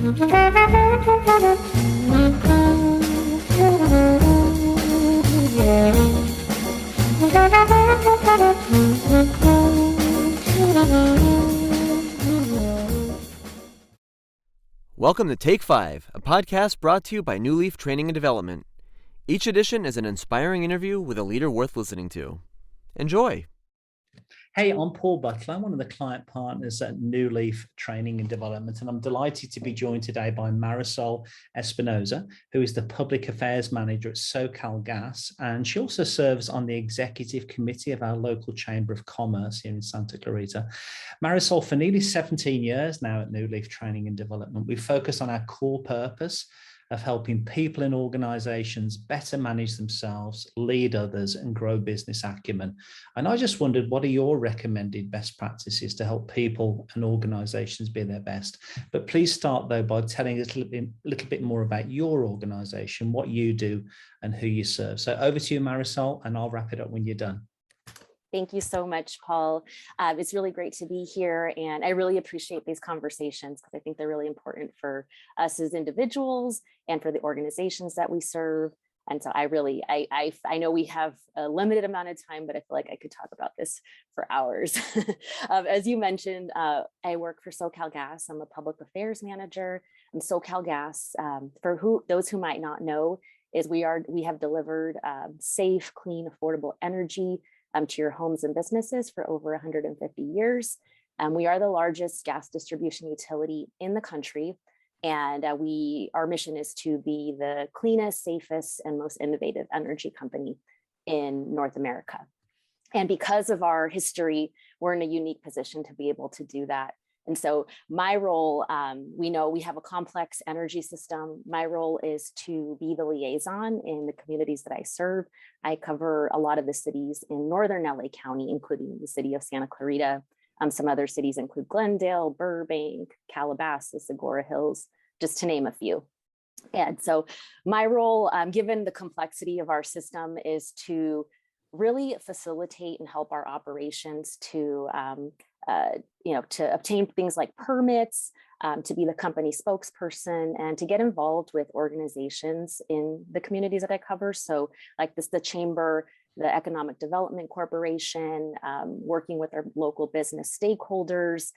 Welcome to Take 5, a podcast brought to you by Newleaf Training and Development. Each edition is an inspiring interview with a leader worth listening to. Enjoy. Hey, I'm Paul Butler. I'm one of the client partners at Newleaf Training and Development, and I'm delighted to be joined today by Marisol Espinoza, who is the Public Affairs Manager at SoCalGas, and she also serves on the Executive Committee of our local Chamber of Commerce here in Santa Clarita. Marisol, for nearly 17 years now at Newleaf Training and Development, we focus on our core purpose of helping people and organizations better manage themselves, lead others, and grow business acumen. And I just wondered, what are your recommended best practices to help people and organizations be their best? But please start, though, by telling us a little bit more about your organization, what you do, and who you serve. So over to you, Marisol, and I'll wrap it up when you're done. Thank you so much, Paul. It's really great to be here, and I really appreciate these conversations because I think they're really important for us as individuals and for the organizations that we serve. And so I know we have a limited amount of time, but I feel like I could talk about this for hours. As you mentioned, I work for SoCalGas. I'm a public affairs manager. And SoCalGas, for those who might not know, is we have delivered safe, clean, affordable energy to your homes and businesses for over 150 years. We are the largest gas distribution utility in the country. And our mission is to be the cleanest, safest, and most innovative energy company in North America. And because of our history, we're in a unique position to be able to do that. And so my role, we know we have a complex energy system. My role is to be the liaison in the communities that I serve. I cover a lot of the cities in northern LA County, including the city of Santa Clarita. Some other cities include Glendale, Burbank, Calabasas, Agoura Hills, just to name a few. And so my role, given the complexity of our system, is to really facilitate and help our operations to obtain things like permits, to be the company spokesperson, and to get involved with organizations in the communities that I cover. So like the Chamber, the Economic Development Corporation, working with our local business stakeholders,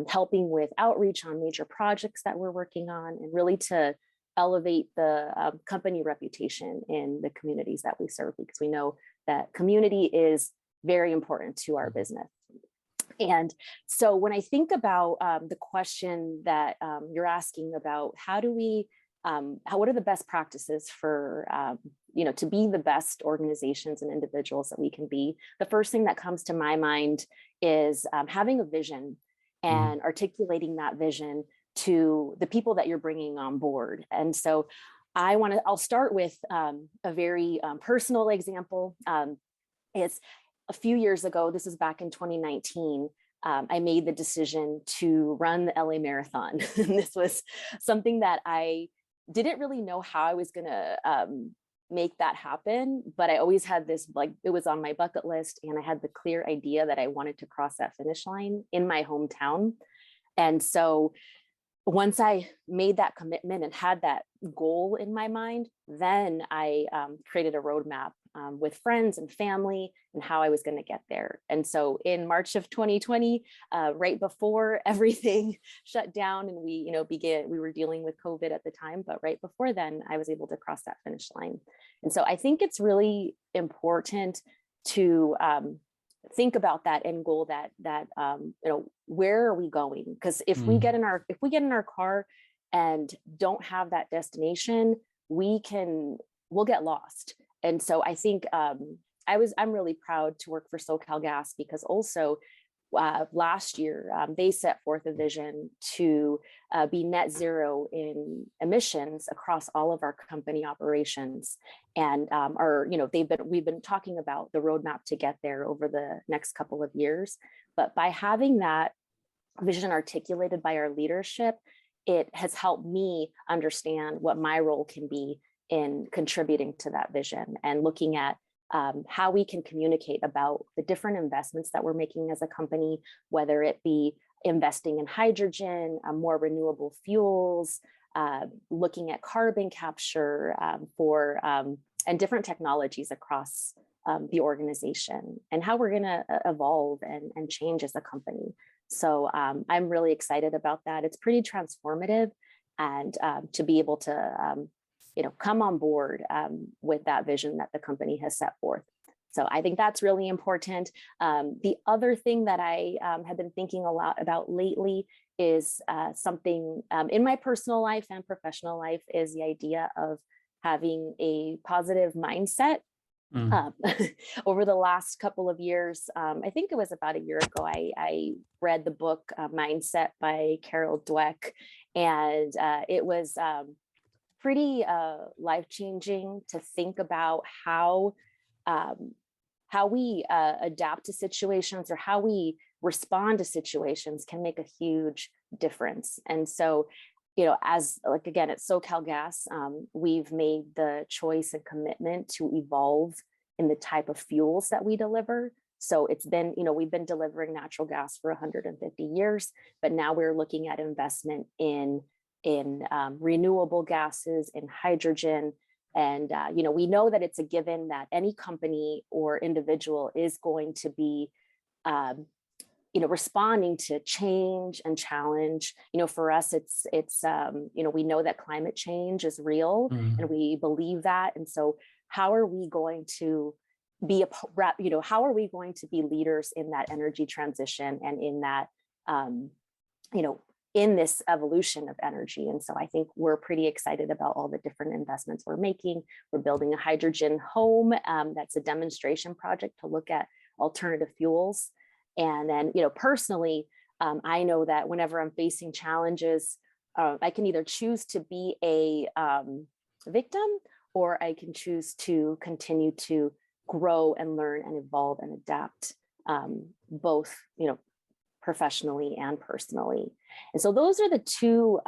helping with outreach on major projects that we're working on, and really to elevate the company reputation in the communities that we serve, because we know that community is very important to our business. And so when I think about the question that you're asking about, what are the best practices for, to be the best organizations and individuals that we can be, the first thing that comes to my mind is having a vision and articulating that vision to the people that you're bringing on board. And so I'll start with a very personal example. It's a few years ago, this is back in 2019, I made the decision to run the LA Marathon. And this was something that I didn't really know how I was going to make that happen, but I always had this, it was on my bucket list, and I had the clear idea that I wanted to cross that finish line in my hometown. And so once I made that commitment and had that goal in my mind, then I created a roadmap with friends and family and how I was going to get there. And so in March of 2020, right before everything shut down and we were dealing with COVID at the time, but right before then, I was able to cross that finish line. And so I think it's really important to think about that end goal, that where are we going? Because if we get in our car and don't have that destination, we'll get lost. And so I think I'm really proud to work for SoCalGas, because also last year they set forth a vision to be net zero in emissions across all of our company operations. And we've been talking about the roadmap to get there over the next couple of years. But by having that vision articulated by our leadership, it has helped me understand what my role can be in contributing to that vision, and looking at how we can communicate about the different investments that we're making as a company, whether it be investing in hydrogen, more renewable fuels, looking at carbon capture and different technologies across the organization, and how we're going to evolve and change as a company. So I'm really excited about that. It's pretty transformative, and to be able to come on board with that vision that the company has set forth. So I think that's really important. The other thing that I have been thinking a lot about lately is something in my personal life and professional life is the idea of having a positive mindset. Over the last couple of years, I think it was about a year ago, I read the book Mindset by Carol Dweck, and it was pretty life-changing to think about how we adapt to situations or how we respond to situations can make a huge difference. And so, as again, at SoCalGas, we've made the choice and commitment to evolve in the type of fuels that we deliver. So it's been, we've been delivering natural gas for 150 years, but now we're looking at investment in renewable gases, in hydrogen. And, we know that it's a given that any company or individual is going to be, responding to change and challenge. For us, it's we know that climate change is real, and we believe that. And so how are we going to be how are we going to be leaders in that energy transition and in that, in this evolution of energy? And so I think we're pretty excited about all the different investments we're making. We're building a hydrogen home. That's a demonstration project to look at alternative fuels. And then, personally, I know that whenever I'm facing challenges, I can either choose to be a victim, or I can choose to continue to grow and learn and evolve and adapt, both, professionally and personally. And so those are the two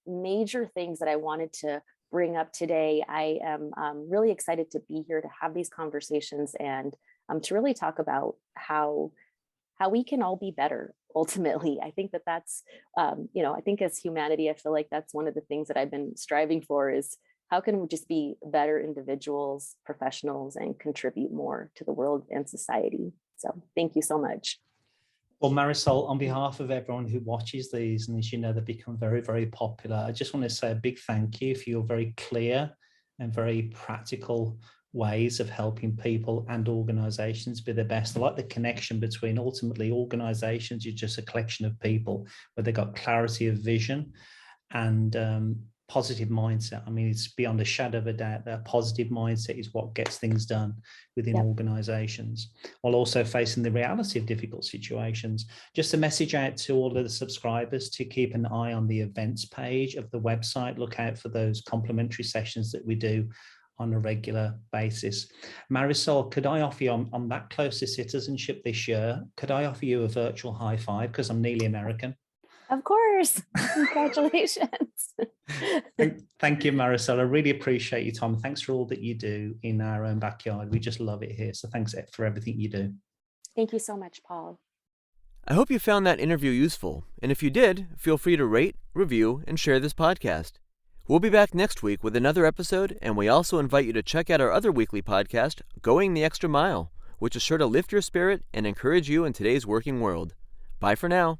major things that I wanted to bring up today. I am really excited to be here to have these conversations and to really talk about how we can all be better. Ultimately, I think that's, I think as humanity, I feel like that's one of the things that I've been striving for is how can we just be better individuals, professionals, and contribute more to the world and society. So thank you so much. Well, Marisol, on behalf of everyone who watches these, and as you know, they become very, very popular, I just want to say a big thank you for your very clear and very practical ways of helping people and organizations be their best. I like the connection between ultimately organizations, you're just a collection of people where they've got clarity of vision and positive mindset. I mean, it's beyond a shadow of a doubt that a positive mindset is what gets things done within organizations, while also facing the reality of difficult situations. Just a message out to all of the subscribers to keep an eye on the events page of the website. Look out for those complimentary sessions that we do on a regular basis. Marisol, could I offer you, on that close to citizenship this year, could I offer you a virtual high five because I'm nearly American? Of course. Congratulations. Thank you, Marisol. I really appreciate your time. Thanks for all that you do in our own backyard. We just love it here. So thanks for everything you do. Thank you so much, Paul. I hope you found that interview useful. And if you did, feel free to rate, review, and share this podcast. We'll be back next week with another episode, and we also invite you to check out our other weekly podcast, Going the Extra Mile, which is sure to lift your spirit and encourage you in today's working world. Bye for now.